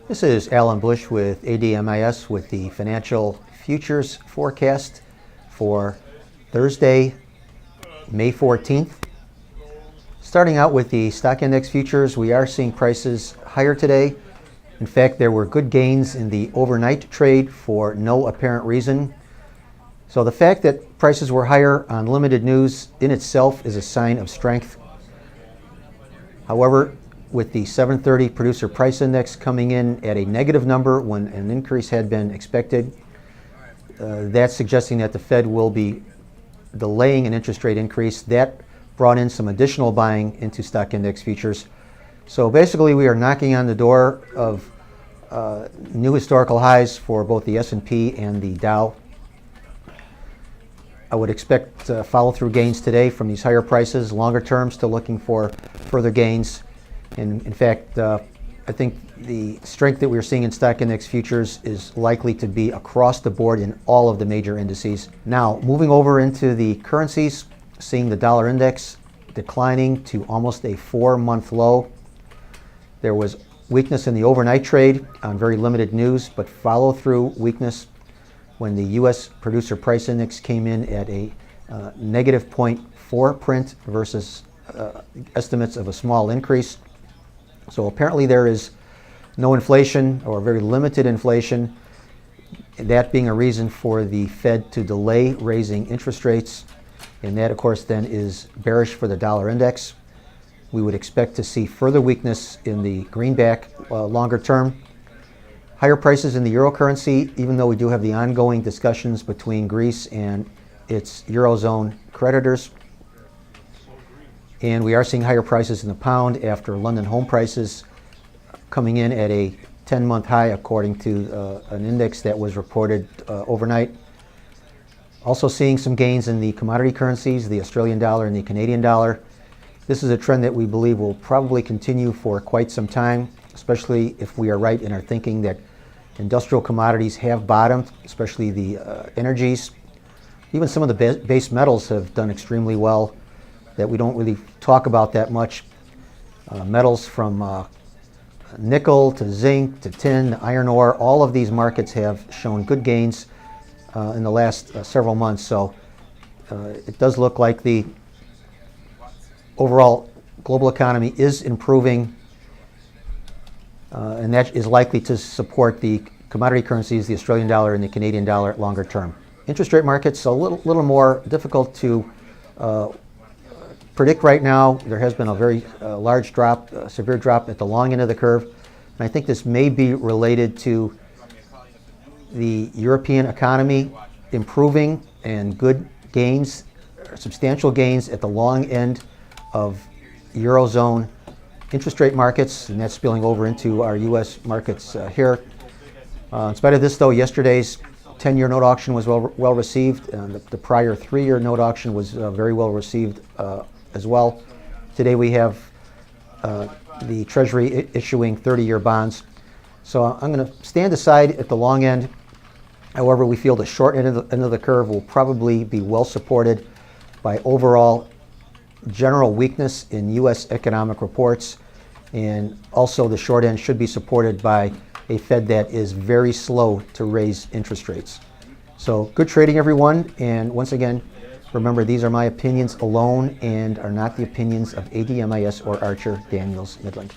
This is Alan Bush with ADMIS with the Financial Futures Forecast for Thursday, May 14th. Starting out with the stock index futures, we are seeing prices higher today. In fact, there were good gains in the overnight trade for no apparent reason. So the fact that prices were higher on limited news in itself is a sign of strength. However, with the 730 producer price index coming in at a negative number when an increase had been expected, that's suggesting that the Fed will be delaying an interest rate increase. That brought in some additional buying into stock index futures. So basically we are knocking on the door of new historical highs for both the S&P and the Dow. I would expect follow-through gains today from these higher prices. Longer term, still looking for further gains. And in fact, I think the strength that we're seeing in stock index futures is likely to be across the board in all of the major indices. Now, moving over into the currencies, seeing the dollar index declining to almost a 4-month low. There was weakness in the overnight trade on very limited news, but follow-through weakness when the U.S. producer price index came in at a negative 0.4 print versus estimates of a small increase. So apparently there is no inflation or very limited inflation, that being a reason for the Fed to delay raising interest rates. And that, of course, then is bearish for the dollar index. We would expect to see further weakness in the greenback longer term. Higher prices in the euro currency, even though we do have the ongoing discussions between Greece and its Eurozone creditors. And we are seeing higher prices in the pound after London home prices coming in at a 10-month high, according to an index that was reported overnight. Also seeing some gains in the commodity currencies, the Australian dollar and the Canadian dollar. This is a trend that we believe will probably continue for quite some time, especially if we are right in our thinking that industrial commodities have bottomed, especially the energies. Even some of the base metals have done extremely well that we don't really talk about that much. Metals from nickel to zinc to tin to iron ore, all of these markets have shown good gains in the last several months. So it does look like the overall global economy is improving, and that is likely to support the commodity currencies, the Australian dollar and the Canadian dollar longer term. Interest rate markets a little more difficult to predict right now. There has been a very large drop, severe drop at the long end of the curve. And I think this may be related to the European economy improving and good gains, substantial gains at the long end of Eurozone interest rate markets, and that's spilling over into our U.S. markets here. In spite of this, though, yesterday's 10-year note auction was well received, and the prior 3-year note auction was very well received as well. Today we have the Treasury issuing 30-year bonds. So I'm going to stand aside at the long end. However, we feel the short end of the curve will probably be well supported by overall general weakness in U.S. economic reports. And also the short end should be supported by a Fed that is very slow to raise interest rates. So good trading, everyone. And once again, remember, these are my opinions alone and are not the opinions of ADMIS or Archer Daniels Midland.